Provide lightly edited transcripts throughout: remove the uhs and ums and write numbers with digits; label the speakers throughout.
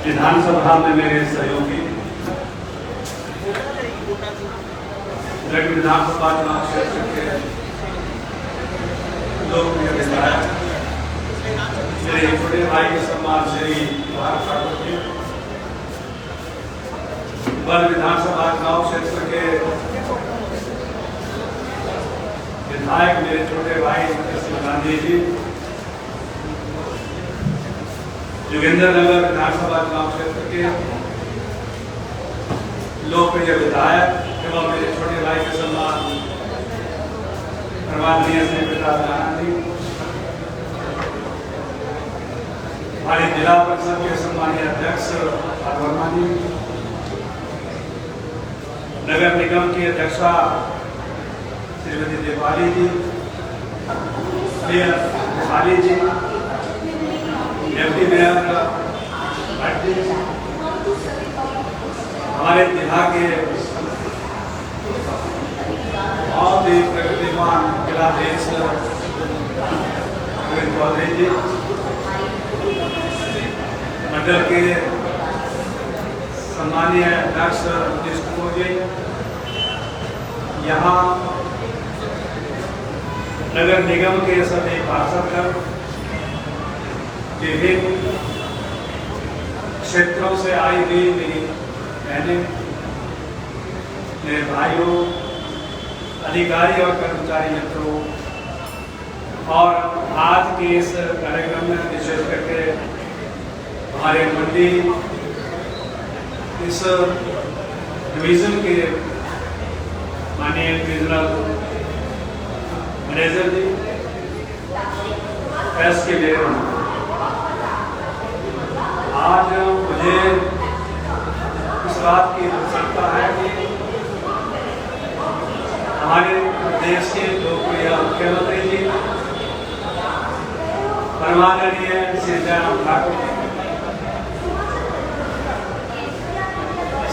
Speaker 1: विधानसभा में मेरे सहयोगी विधानसभा चुनाव क्षेत्र के लोकप्रिय विधायक मेरे छोटे भाई के सम्मान श्री ठाकुर जी, वन विधानसभा चुनाव क्षेत्र के विधायक मेरे छोटे भाई कृष्ण गांधी जी, जोगिंदर नगर विधानसभा चुनाव क्षेत्र के लोकप्रिय विधायक एवं मेरे छोटे भाई के सम्मान परमाननीय श्री प्रताप राणा जी, हमारे जिला परिषद के सम्मानीय अध्यक्ष वर्मा जी, नगर निगम की अध्यक्षा श्रीमती दीपाली जी, मेयर खाली जी, डिप्टी मेयर भट्ट जी, हमारे जिला के बहुत ही प्रगतिवान जिलाधीश चौधरी जी, मंडल के सम्मानीय अध्यक्ष नीतीश कुमार जी, यहाँ नगर निगम के सभी पार्षद, विभिन्न क्षेत्रों से आई हुई मेरी बहनें, मेरे भाइयों, अधिकारी और कर्मचारी मित्रों, और आज के इस कार्यक्रम में विशेष करके हमारे मंडी इस डिवीजन के माननीय डिविजनल मैनेजर जी, प्रेस के लिए आज मुझे इस बात की आवश्यकता है कि हमारे देश के लोकप्रिय मुख्यमंत्री जी परमाननीय श्री जयराम ठाकुर जी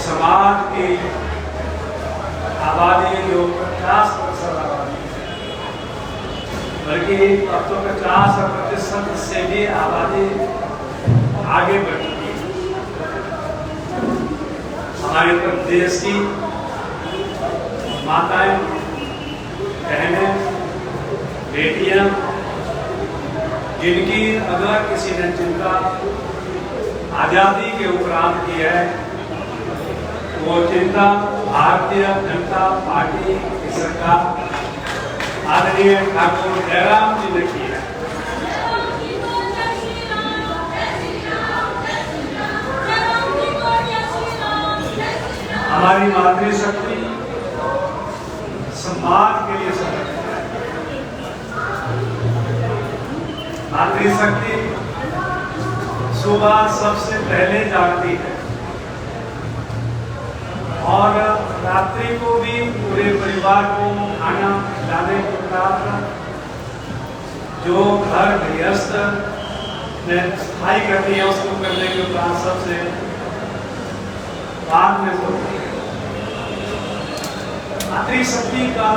Speaker 1: समाज की आबादी जो 50% आबादी, बल्कि अब तो 50% से भी आबादी आगे बढ़ चुकी है। हमारे देश की माताएं, बहनें, बेटियां, जिनकी अगर किसी ने चिंता आजादी के उपरांत की है, वो चिंता भारतीय जनता पार्टी की सरकार आदरणीय ठाकुर जयराम जी ने की है। हमारी मातृशक्ति समाज के लिए समर्पित है। मातृशक्ति सुबह सबसे पहले जागती है और रात्रि को भी पूरे परिवार को खाना खिलाने के उपरांत जो घर गृहस्थ में सफाई करती है उसको करने के उपरांत सबसे बाद में सोती है। मातृशक्ति का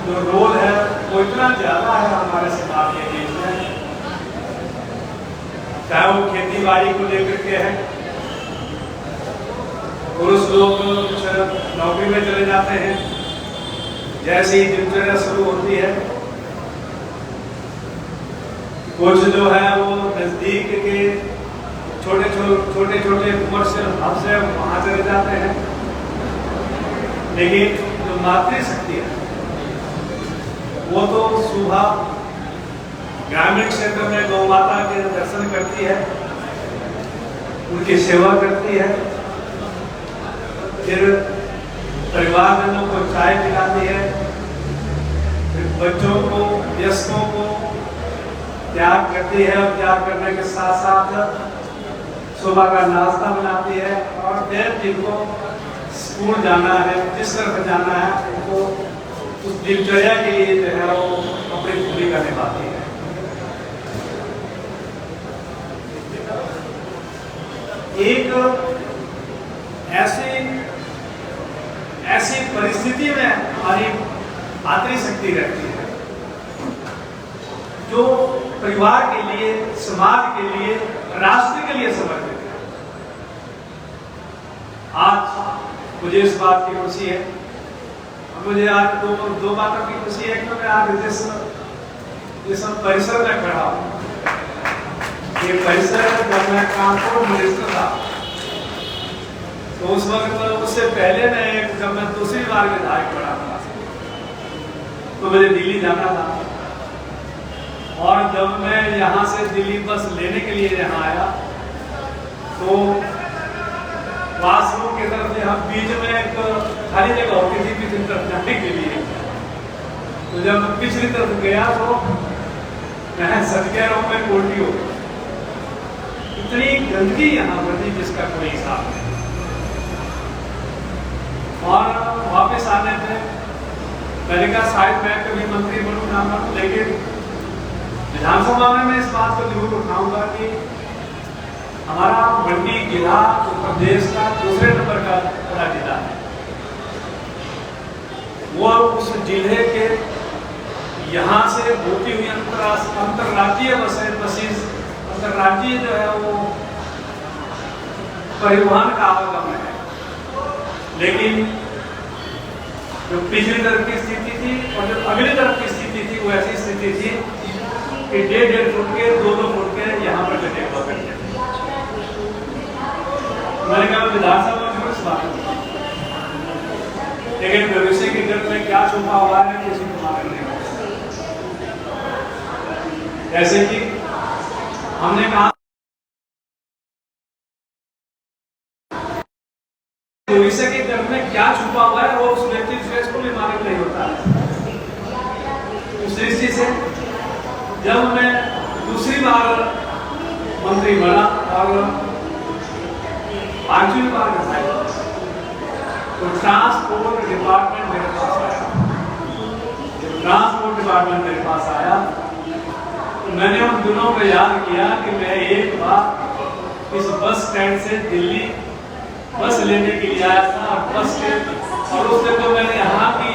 Speaker 1: जो रोल है वो इतना ज्यादा है हमारे समाज के बीच में, चाहे वो खेती बाड़ी को लेकर के है, पुरुष लोग कुछ नौकरी में चले जाते हैं, जैसे ही दिनचर्या शुरू होती है, कुछ जो है वो नजदीक के छोटे छोटे कमर्शियल हब से वहां चले जाते हैं, लेकिन जो मातृशक्ति है वो तो सुबह ग्रामीण क्षेत्र में गौ माता के दर्शन करती है, उनकी सेवा करती है, फिर परिवारजनों को चाय पिलाती है, फिर बच्चों को, वयस्कों को त्याग करती है और त्याग करने के साथ साथ सुबह का नाश्ता बनाती है और फिर जिनको स्कूल जाना है, जिस तरफ जाना है, उनको उस दिनचर्या के लिए जो है वो अपनी भूमिका निभाती है। एक ऐसी परिस्थिति में हमारी मातृशक्ति रहती है जो परिवार के लिए, समाज के लिए, राष्ट्र के लिए समर्पित है। मुझे इस बात की खुशी है। मुझे आज दो बातों की खुशी है कि मैं आज जिस परिसर में खड़ा हूँ, ये परिसर जब मैं कानपुर मिनिस्टर था तो उस वक्त उससे पहले जब मैं दूसरी बार विधायक बना था तो मुझे दिल्ली जाना था, और जब मैं यहाँ से दिल्ली बस लेने के लिए यहाँ आया तो वाशरूम की तरफ से हम बीच में एक खाली जगह होती थी पिछली तरफ जाने के लिए, तो जब मैं पिछली तरफ गया तो मैं सच कह रहा हूँ, मैं उल्टी हो गई। इतनी गंदगी यहाँ पर थी जिसका कोई हिसाब नहीं। और वापस आने पे मैंने कहा शायद मैं कभी मंत्री बनूं ना बनूं, लेकिन विधानसभा में मैं इस बात को जरूर उठाऊंगा कि हमारा मंडी जिला उत्तर प्रदेश का दूसरे नंबर का बड़ा जिला है। वो उस जिले के यहाँ से होती हुई अंतर्राज्यीय बसेस अंतर्राज्यीय जो है वो परिवहन का आवागमन है, लेकिन जो पिछली तरफ की स्थिति थी और जो अगली तरफ की स्थिति थी वो ऐसी स्थिति थी कि 1.5 फुट के 2-2 फुट के यहाँ पर गड्ढे हुआ करते थे। मैंने कहा विधानसभा में इस बात को, लेकिन भविष्य के घर में क्या छुपा हुआ है किसी को मालूम नहीं। जैसे कि हमने कहा भविष्य के घर में क्या छुपा हुआ है वो उस व्यक्ति विशेष को भी मालूम नहीं होता। उस दृष्टि से जब मैं दूसरी बार मंत्री बना और 5वीं बार विधायक, तो ट्रांसपोर्ट डिपार्टमेंट मेरे पास आया। जब ट्रांसपोर्ट डिपार्टमेंट मेरे पास आया तो मैंने उन दिनों को याद किया कि मैं एक बार इस बस स्टैंड से दिल्ली बस लेने के लिए आया था, और बस के और उससे तो मैंने यहाँ की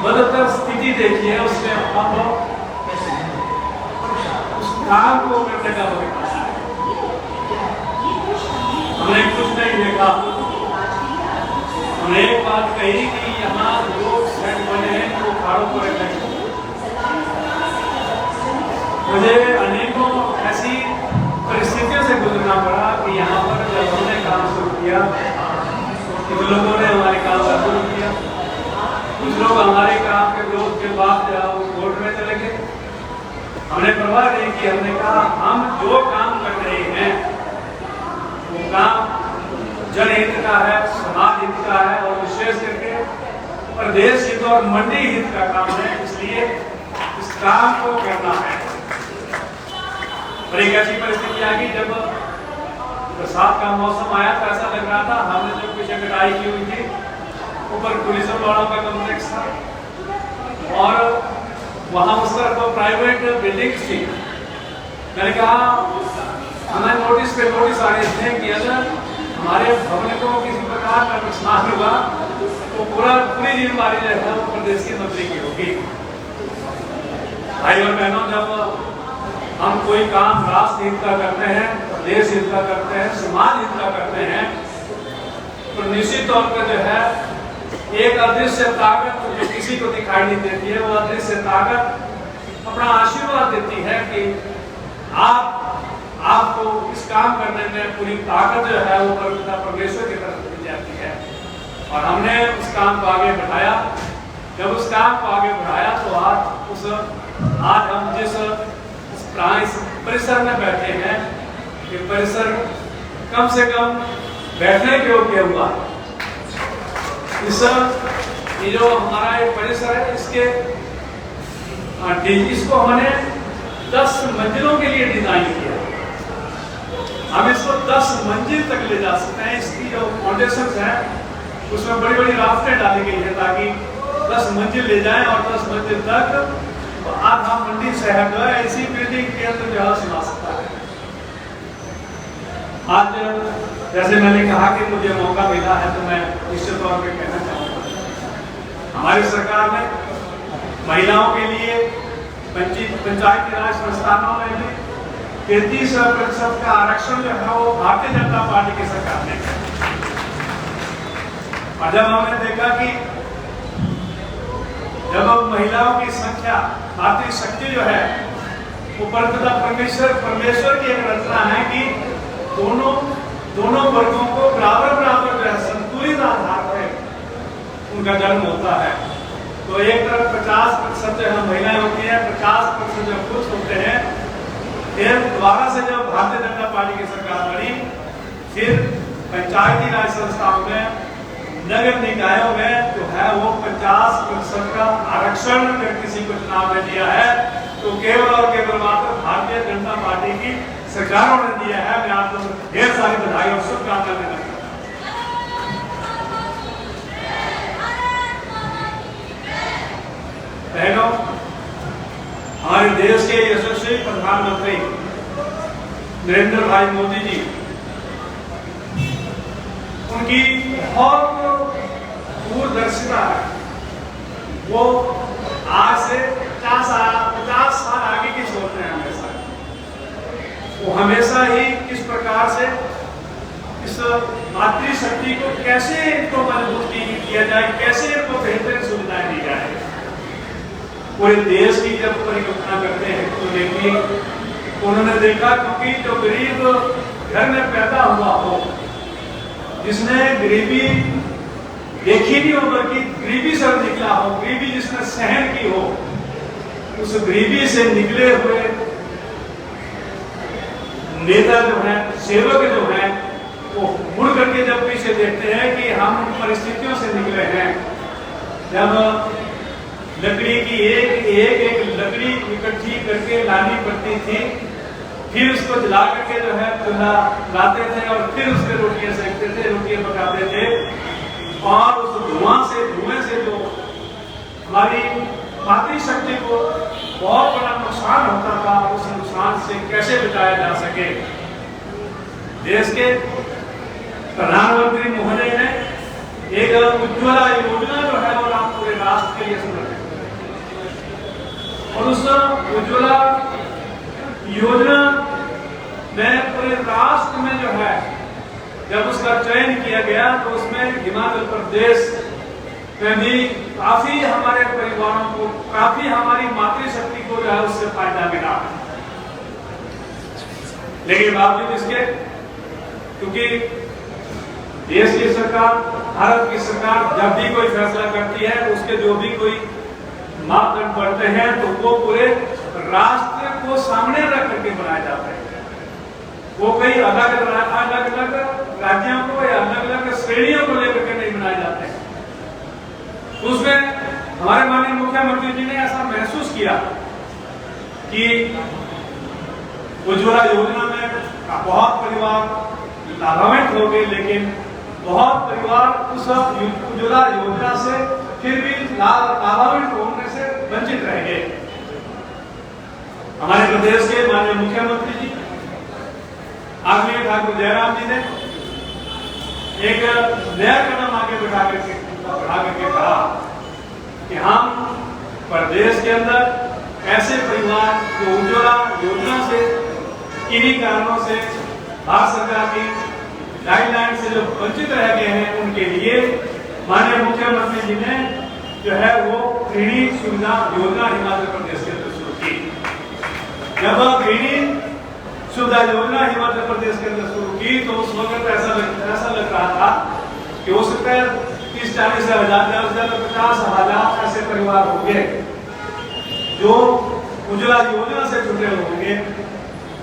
Speaker 1: बदतर स्थिति देखी है, उसमें अब उस काम को करने का वक्त है। हमने कुछ नहीं देखा। हमने एक बात कही कि यहाँ जो स्टैंड बने हैं वो खाड़ों को रखें। मुझे अनेकों ऐसी परिस्थितियों से गुजरना पड़ा कि यहाँ पर जब हमने काम शुरू किया कुछ लोगों ने हमारे काम का शुरू किया, कुछ लोग हमारे काम के विरोध के बाद कोर्ट में चले गए। हमने परवाह नहीं की। हमने कहा हम जो काम कर रहे हैं वो काम जनहित का है, समाज हित का है, और विशेष करके प्रदेश हित और मंडी हित का काम है, इसलिए इस काम को करना है। और एक ऐसी परिस्थिति आ गई जब बरसात का मौसम आया तो ऐसा लग रहा था हमने जो पीछे कटाई की हुई थी ऊपर टूरिज्म वालों का कॉम्प्लेक्स था, और वहां उस तरफ तो प्राइवेट बिल्डिंग्स थी। मैंने कहा हमें नोटिस पे नोटिस आ रहे थे कि अगर हमारे भवन को किसी प्रकार का नुकसान हुआ तो पूरी जिम्मेदारी जो है वो प्रदेश की मंत्री की होगी। भाई और बहनों, जब हम कोई काम राष्ट्र हित का करते हैं, देश हित का करते हैं, समाज हित का करते हैं, तो निश्चित तौर पर जो है एक अदृश्य ताकत जो किसी को दिखाई नहीं देती है, वो अदृश्य ताकत अपना आशीर्वाद देती है कि आपको इस काम करने में पूरी ताकत जो है वो परमेश्वर की तरफ दी जाती है। और हमने उस काम को आगे बढ़ाया। जब उस काम को आगे बढ़ाया तो आज हम जिस परिसर में बैठे हैं, ये परिसर कम से कम बैठने के योग्य हुआ। ये जो हमारा एक परिसर है इसको हमने 10 मंजिलों के लिए डिजाइन किया। हम इसको 10 मंजिल तक ले जा सकते हैं। इसकी जो फाउंडेशन है उसमें बड़ी बड़ी राफ्टें डाली गई है ताकि 10 मंजिल ले जाएं और 10 मंजिल तक आज हम मंडी शहर जो है इसी बिल्डिंग के अंदर जो है सुना सकता है। आज जैसे मैंने कहा कि मुझे मौका मिला है तो मैं निश्चित तौर पर कहना चाहूँगा हमारी सरकार ने महिलाओं के लिए पंचायती राज संस्थानों में भी 33% का आरक्षण जो है वो भारतीय जनता पार्टी की सरकार ने। और जब हमने देखा कि जब महिलाओं की संख्या, मातृशक्ति जो है वो परमेश्वर की एक रचना है कि दोनों वर्गों को बराबर जो है संतुलित आधार पर उनका जन्म होता है। तो एक तरफ 50% जो है महिलाएं होती हैं, 50% जो पुरुष होते हैं। फिर दोबारा से जब भारतीय जनता पार्टी की सरकार बनी, फिर पंचायती राज संस्थाओं में, नगर निकायों में जो है वो 50% का आरक्षण अगर किसी को चुनाव में दिया है तो केवल और केवल मात्र भारतीय जनता पार्टी की सरकारों ने दिया है। मैं आप लोगों को ढेर सारी बधाई और शुभकामनाएं देना चाहता हूं। बहनों, हमारे देश के यशस्वी प्रधानमंत्री नरेंद्र भाई मोदी जी, उनकी बहुत दूरदर्शिता है। वो आज से 50 साल आगे की सोचते हैं हमेशा। वो हमेशा ही किस प्रकार से इस मातृशक्ति को कैसे इनको मजबूत किया जाए, कैसे इनको बेहतर सुविधाएं दी जाए। पूरे देश की जब परिकल्पना करते हैं तो देखिए उन्होंने देखा, क्योंकि जो गरीब घर में पैदा हुआ हो, जिसने गरीबी देखी नहीं हो बल्कि गरीबी से निकला हो, गरीबी जिसने सहन की हो, उस गरीबी से निकले हुए नेता जो है, सेवक जो है, वो मुड़ करके जब पीछे देखते हैं कि हम परिस्थितियों से निकले हैं, जब लकड़ी की एक लकड़ी इकट्ठी करके लानी पड़ती थी, फिर उसको जला करके जो है चूल्हा लाते थे और फिर उसके रोटियां सेकते थे, रोटियां पकाते थे, और उस धुएं से जो हमारी मातृशक्ति को बहुत बड़ा नुकसान होता था, उस नुकसान से कैसे बचाया जा सके। देश के प्रधानमंत्री महोदय ने एक उज्ज्वला योजना जो है वो पूरे राष्ट्र के लिए समर्पित, और उस उज्ज्वला योजना में पूरे राष्ट्र में जो है जब उसका चयन किया गया तो उसमें हिमाचल प्रदेश में भी काफी हमारे परिवारों को, काफी हमारी मातृशक्ति को जो है उससे फायदा मिला। लेकिन बावजूद इसके, क्योंकि देश की सरकार, भारत की सरकार जब भी कोई फैसला करती है, उसके जो भी कोई मापदंड बढ़ते हैं तो वो पूरे राष्ट्र को सामने रख करके बनाए जाते हैं। वो कई अलग अलग राज्यों को या अलग अलग श्रेणियों को लेकर के नहीं बनाए जाते हैं। उसमें हमारे माननीय मुख्यमंत्री जी ने ऐसा महसूस किया कि उज्ज्वला योजना में बहुत परिवार लाभान्वित हो गए, लेकिन बहुत परिवार उस उज्ज्वला योजना से फिर भी लाभान्वित होने से वंचित रह गए। हमारे प्रदेश के माननीय मुख्यमंत्री जी आदरणीय ठाकुर जयराम जी ने एक नया कदम आगे बढ़ा करके कहा कि हम प्रदेश के अंदर ऐसे परिवार जो उज्ज्वला योजना से किन्हीं कारणों से भारत सरकार की गाइडलाइन से जो वंचित रह गए हैं, उनके लिए माननीय मुख्यमंत्री जी ने जो है वो गृहिणी सुविधा योजना हिमाचल प्रदेश के अंदर शुरू की। जब गृहिणी सुविधा योजना हिमाचल प्रदेश के अंदर शुरू की तो उस वक्त ऐसा लग रहा था कि हो सकता है 30-40 हजार 50,000 ऐसे परिवार होंगे जो उज्ज्वला योजना से जुड़े होंगे।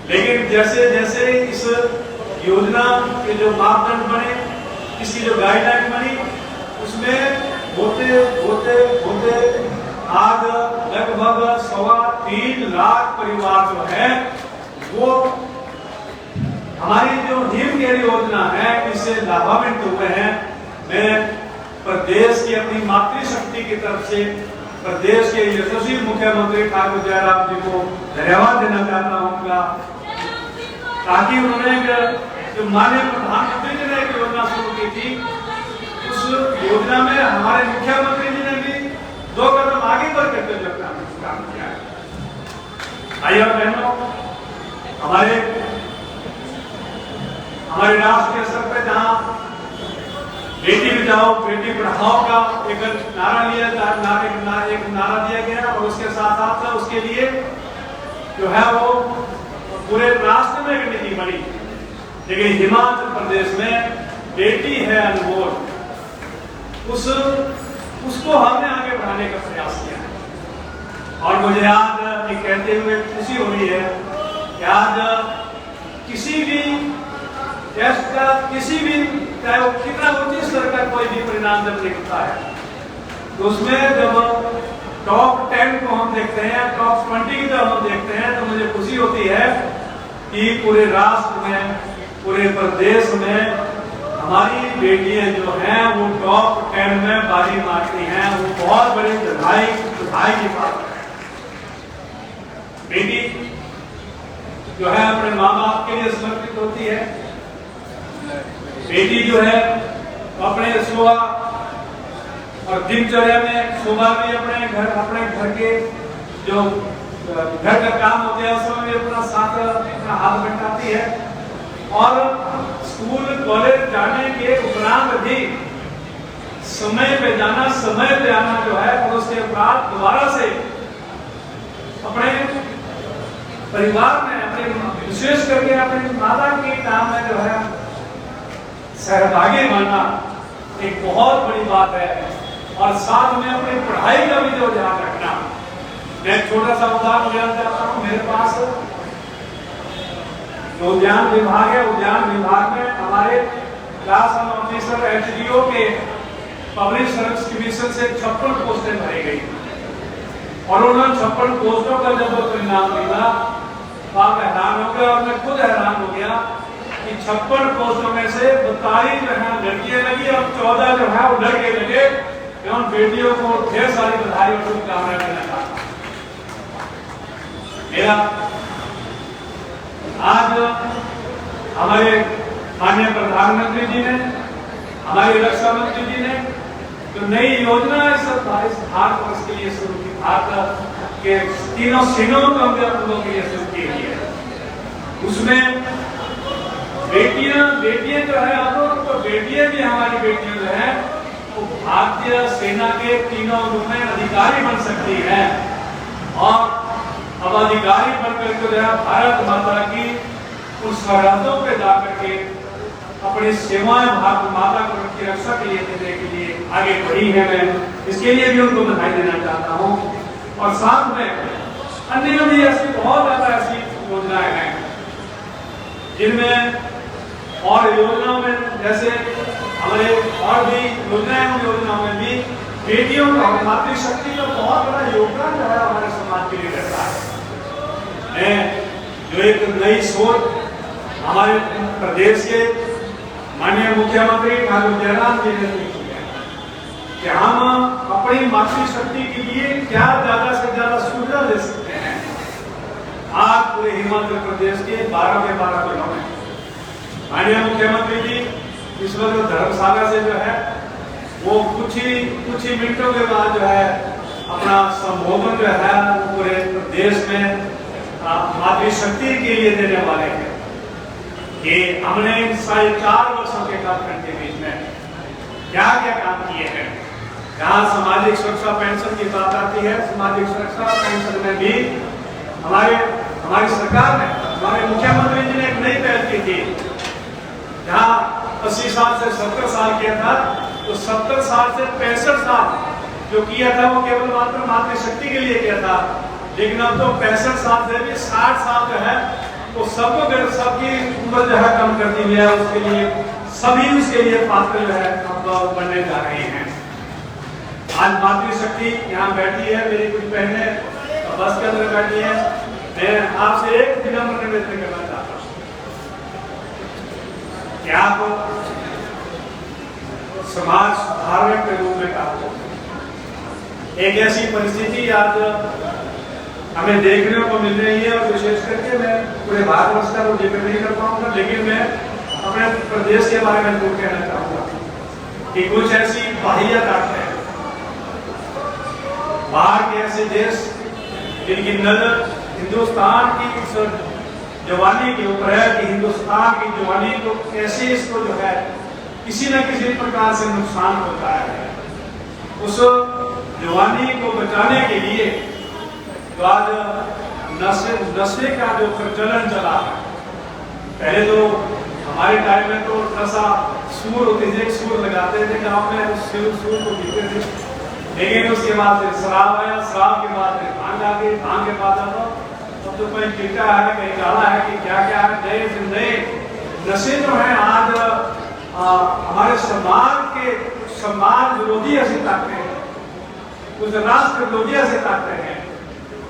Speaker 1: लेकिन जैसे जैसे इस योजना के जो मापदंड बने, इसकी जो गाइडलाइन बनी, उसमें होते होते होते आज लगभग 3.25 लाख परिवार जो है वो हमारी जो नीम केयर योजना है इससे लाभान्वित हुए हैं। मैं प्रदेश की अपनी मातृशक्ति की तरफ से प्रदेश के यशस्वी मुख्यमंत्री ठाकुर जयराम जी को धन्यवाद देना चाहता हूँ, ताकि उन्होंने जो माननीय प्रधानमंत्री जी ने एक योजना शुरू की थी, उस योजना में हमारे मुख्यमंत्री जी ने भी 2 कदम आगे बढ़ करके काम किया है। भाइयों बहनों, हमारे राष्ट्र के स्तर पर जहाँ बेटी बचाओ बेटी पढ़ाओ का एक नारा दिया गया और उसके साथ साथ उसके लिए जो है वो पूरे राष्ट्र में एक नीति बनी। लेकिन हिमाचल प्रदेश में बेटी है अनमोल, उसको हमने आगे बढ़ाने का प्रयास किया है। और मुझे आज ये कहते हुए खुशी हो रही है कि आज किसी भी टेस्ट का चाहे वो कितना ऊंची स्तर का कोई भी परिणाम जब निकलता है तो उसमें जब टॉप 10 को हम देखते हैं, टॉप 20 की जब हम देखते हैं तो मुझे खुशी होती है कि पूरे राष्ट्र में, पूरे प्रदेश में हमारी बेटियां जो हैं वो टॉप 10 में बाजी मारती हैं। वो बहुत बड़ी बधाई की बात है। बेटी जो है अपने माँ बाप के लिए समर्पित होती है। बेटी जो है अपने सुबह और दिनचर्या में सुबह भी अपने घर के जो घर का काम होते हैं उसमें भी अपना हाथ बटाती है। और स्कूल कॉलेज जाने के उपरांत भी समय पे जाना, समय पे आना जो है और उसके बाद दोबारा से अपने परिवार में विशेष करके अपने माता के काम में जो है सहभागी बनना एक बहुत बड़ी बात है। और साथ में अपनी पढ़ाई का भी जो ध्यान रखना। मैं छोटा सा उदाहरण देना चाहता हूँ। मेरे पास जो उद्यान विभाग है, उद्यान विभाग में हमारे क्लास ऑफिसर HDO के पब्लिक सर्विस कमीशन से 56 पोस्टें भरी गई और उन्होंने 56 पोस्टों का जब परिणाम मिला तो आप हैरान हो गए और मैं खुद हैरान हो गया कि 56 पोस्टों में से 42 जो है लड़कियां लगी और 14 जो है वो लड़के लगे। एवं बेटियों को ढेर सारी बधाई और शुभकामनाएं देना चाहता हूं। मेरा आज हमारे माननीय प्रधानमंत्री जी ने, हमारे रक्षा मंत्री जी ने जो नई योजना इस भारतवर्ष के लिए शुरू की, भारत के तीनों सेनाओं के लोगों के लिए शुरू की है, उसमें बेटियां जो है तो बेटियां भी हमारी बेटियां जो है वो भारतीय सेना के तीनों रूप में अधिकारी बन सकती है। और अब अधिकारी बनकर जो है भारत माता की उन सरहदों पे जाकर के अपनी सेवाएं भारत माता को की रक्षा के लिए देने के लिए आगे बढ़ी है। मैं इसके लिए भी उनको बधाई देना चाहता हूँ। और साथ में अन्य भी ऐसी बहुत ज्यादा ऐसी योजनाएं हैं जिनमें और योजनाओं में जैसे हमारे और भी योजनाओं में भी बेटियों का मातृशक्ति का बहुत बड़ा योगदान जो है हमारे समाज के लिए रहता है। जो एक नई सोच हमारे प्रदेश के माननीय मुख्यमंत्री ठाकुर जयराम जी ने की है कि हम अपनी मातृशक्ति के लिए क्या ज्यादा से ज्यादा सुविधा दे सकते हैं। आज पूरे हिमाचल प्रदेश के 12 के 12 जिलों में माननीय मुख्यमंत्री जी इस वक्त धर्मशाला से जो है वो कुछ ही मिनटों के बाद जो है अपना संबोधन जो है पूरे प्रदेश में मातृशक्ति के लिए देने वाले हैं। कि हमने 4.5 वर्षों के कालखंड के बीच में क्या क्या काम किए हैं। जहाँ सामाजिक सुरक्षा पेंशन की बात आती है, सामाजिक सुरक्षा पेंशन में भी हमारी सरकार ने, हमारे मुख्यमंत्री जी ने एक नई पहल की थी। जहाँ 80 साल से 70 साल किया था, तो 70 साल से 65 साल जो किया था वो केवल मात्र मातृशक्ति के लिए किया था। लेकिन अब तो 65 साल से भी 60 साल जो है तो सबकी उम्र जो है कम कर दी गया। उसके लिए सभी उसके लिए पात्र जो है अब बनने जा रहे हैं। आज मातृशक्ति यहाँ बैठी है, मेरी कुछ बहनें बस के अंदर बैठी है। मैं आपसे एक विनम्र निवेदन करना चाहता हूँ कि आप समाज सुधारक के रूप में काम करें। एक ऐसी परिस्थिति आज हमें देखने को मिल रही है और विशेष करके मैं पूरे भारतवर्ष का वो जिक्र नहीं कर पाऊंगा, लेकिन मैं अपने प्रदेश के बारे में जरूर कहना चाहूंगा कि कुछ ऐसी बाह्यता है बाहर के ऐसे देश जिनकी नजर हिंदुस्तान की जवानी के ऊपर है कि हिंदुस्तान की जवानी को कैसे इसको जो है किसी न किसी प्रकार से नुकसान होता है। उस जवानी को बचाने के लिए तो आज नशे का जो प्रचलन चला है, पहले तो हमारे टाइम में तो नशा सूर होती थी, सूर लगाते थे गाँव में, सूर को पीते थे। लेकिन उसके बाद फिर शराब आया, शराब के बाद फिर भांग आ गई, भांग के बाद अब तो कोई टीका है, कहीं गाला है कि क्या क्या है, नए से नए नशे जो है आज हमारे समाज विरोधी ऐसी ताकतें हैं, कुछ राष्ट्र विरोधी ऐसे ताकतें हैं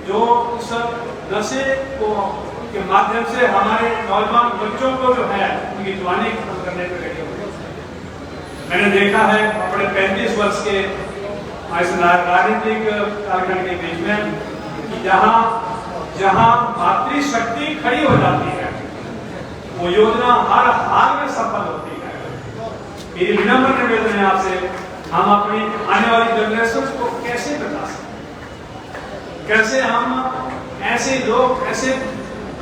Speaker 1: जो उस नशे को के माध्यम से हमारे नौजवान बच्चों को जो है उनकी जवानी खत्म करने पर लगे हुए। मैंने देखा है अपने 35 वर्ष के राजनीतिक कालखंड के बीच में कि जहां मातृशक्ति खड़ी हो जाती है वो योजना हर हाल में सफल होती है। मेरी विनम्र निवेदन है आपसे, हम अपनी आने वाली जनरेशन को कैसे बचा सकते, कैसे हम ऐसे लोग, ऐसे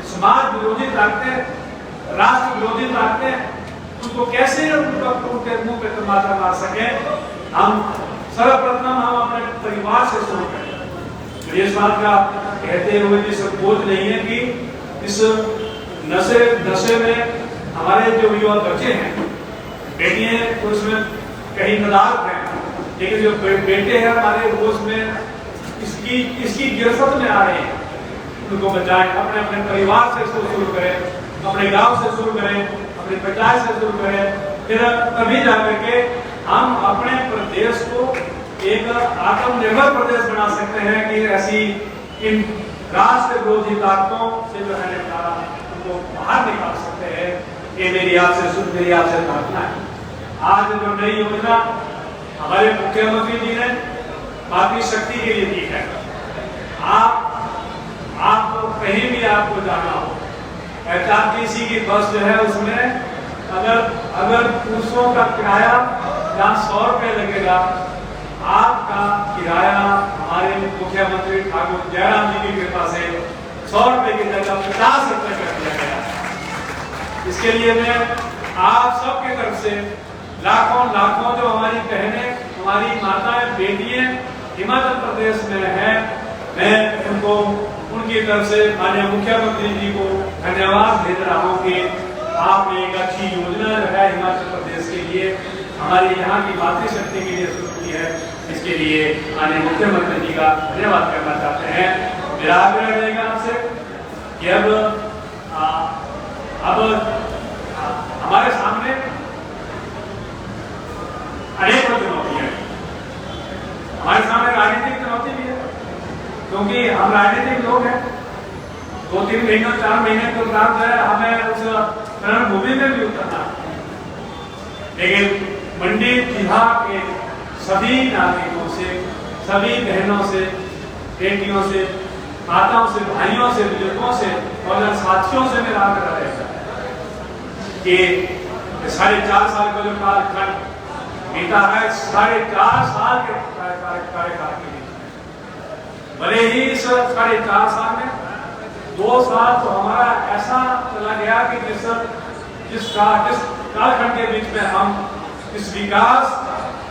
Speaker 1: समाज विरोधी ताकतें, राष्ट्र विरोधी ताकतें, उनको कैसे उनके मुंह पे टमाटर मार सके। हम सर्वप्रथम हम अपने परिवार से शुरू करें। इस बात का कहते हुए जिस बोझ नहीं है कि इस नशे में हमारे जो युवा बच्चे हैं, बेटियां तो उसमें कहीं नदारत हैं, लेकिन जो बेटे हैं हमारे वो उसमें इसकी गिरफ्त में आ रहे हैं। उनको बचाएं, अपने अपने परिवार से शुरू करें, अपने गांव से शुरू करें, अपने पंचायत से शुरू करें, फिर तभी जाकर के हम अपने प्रदेश को एक आत्मनिर्भर प्रदेश बना सकते हैं कि ऐसी इन राष्ट्र विरोधी ताकतों से जो है निपटारा उनको बाहर निकाल सकते हैं। ये मेरी आपसे प्रार्थना है। आज जो नई योजना हमारे मुख्यमंत्री जी ने मातृशक्ति के लिए दी है, आप कहीं भी आपको जाना हो, HRTC की बस जो है उसमें अगर पुरुषों का किराया जहाँ 100 रुपये लगेगा, आपका किराया हमारे मुख्यमंत्री ठाकुर जयराम जी की कृपा से 100 रुपये की जगह 50 रुपये कर दिया गया। इसके लिए मैं आप सबकी तरफ से लाखों जो हमारी बहनें, हमारी माताएं, बेटियां हिमाचल प्रदेश में हैं, मैं उनको उनकी तरफ से माननीय मुख्यमंत्री जी को धन्यवाद दे रहा हूँ कि आपने एक अच्छी योजना जो है हिमाचल प्रदेश के लिए, हमारे यहाँ की मातृशक्ति के लिए शुरू की है। इसके लिए माननीय मुख्यमंत्री जी का धन्यवाद करना चाहते हैं। मेरा आग्रह रहेगा आपसे कि अब हमारे सामने अनेक चुनौतियां हैं। हमारे सामने राजनीतिक चुनौती भी है, क्योंकि हम राजनीतिक लोग हैं। 2-3 महीने 4 महीने के उपरांत है हमें उस रणभूमि में भी उतरना है। लेकिन मंडी जिला के सभी नागरिकों से, सभी बहनों से, बेटियों से, माताओं से, भाइयों से, बुजुर्गों से और साथियों से मेरा आग्रह रहेगा कि 4.5 साल का जो कालखंड बीता है, 4.5 साल के कार्यकाल के लिए, भले ही इस 4.5 साल में 2 साल तो हमारा ऐसा चला गया कि जिस कालखंड के बीच में हम इस विकास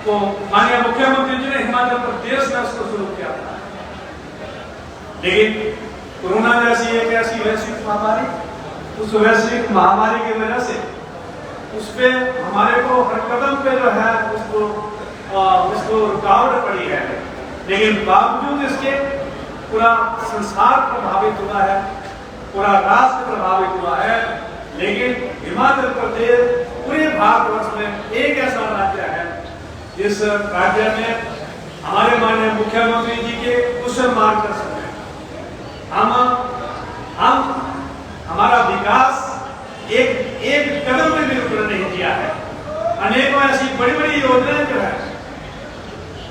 Speaker 1: को माननीय मुख्यमंत्री जी ने हिमाचल प्रदेश में उसको शुरू किया था, लेकिन कोरोना जैसी एक ऐसी वैश्विक महामारी, उस वैश्विक महामारी की वजह से उस पे हमारे को हर कदम पे जो है उसको रुकावट पड़ी है। लेकिन बावजूद इसके पूरा संसार प्रभावित हुआ है, पूरा राष्ट्र प्रभावित हुआ है, लेकिन हिमाचल प्रदेश पूरे भारतवर्ष में एक ऐसा राज्य है जिस राज्य में हमारे माननीय मुख्यमंत्री जी के कुशल मार्गदर्शन में हम हमारा विकास एक कदम में भी ऊपर नहीं किया है। अनेकों ऐसी बड़ी बड़ी योजनाएं जो है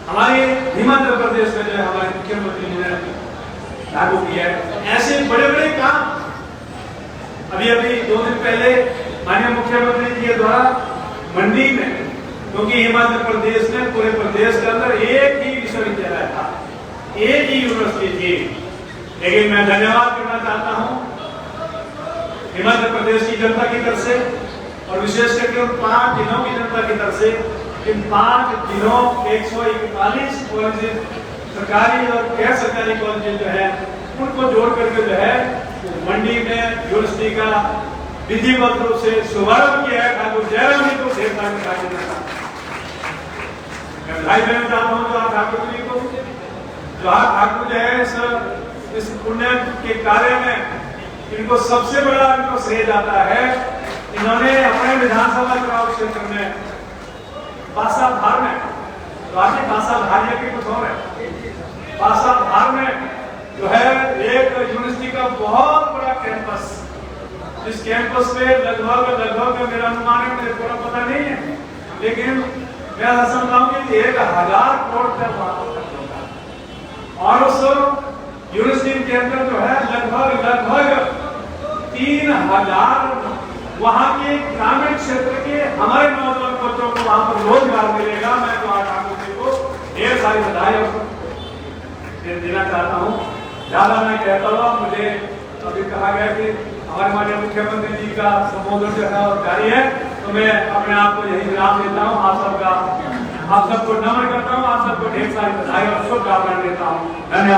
Speaker 1: हमारे हिमाचल प्रदेश में जो है हमारे मुख्यमंत्री जी ने लागू किया है। ऐसे बड़े बड़े काम अभी 2 दिन पहले माननीय मुख्यमंत्री जी के द्वारा मंडी में, क्योंकि हिमाचल प्रदेश में पूरे प्रदेश के अंदर एक ही विश्वविद्यालय था, एक ही यूनिवर्सिटी थी, लेकिन मैं धन्यवाद करना चाहता हूं हिमाचल प्रदेश की जनता की तरफ से, और विशेष करके उन 5 जिलों की जनता की तरफ से, इन 5 जिलों 141 कॉलेज सरकारी और गैर सरकारी कॉलेज जो है उनको जोड़ करके जो है मंडी में यूनिवर्सिटी का विधिवत रूप से शुभारंभ किया है। ठाकुर जयराम जी को ढेर सारी बधाई देना बधाई देना चाहता हूँ जो ठाकुर जी को, जो ठाकुर जो है इस पुण्य के कार्य में इनको सबसे बड़ा इनको श्रेय जाता है। इन्होंने अपने विधानसभा चुनाव क्षेत्र में बासाधार में, तो आज बासाधार के कुछ और है, बासाधार में जो है एक यूनिवर्सिटी का बहुत बड़ा कैंपस, इस कैंपस पे लगभग मेरा अनुमान है, मुझे पूरा पता नहीं है, लेकिन मैं ऐसा समझता हूँ कि 1000 करोड़ का खर्च होगा और उस यूनिवर्सिटी के अंदर जो है लगभग 3000 वहाँ के ग्रामीण क्षेत्र के हमारे नौजवान बच्चों को वहाँ पर रोजगार मिलेगा। मैं तो ठाकुर जी को ढेर सारी बधाई देना चाहता हूँ। ज्यादा मैं कहता हुआ, मुझे अभी कहा गया कि हमारे माननीय मुख्यमंत्री जी का संबोधन जो है और जारी है, तो मैं अपने आप को यही विराम देता हूँ। आप सबको नमन करता हूँ, आप सबको ढेर सारी बधाई और शुभकामनाएं देता हूँ। धन्यवाद।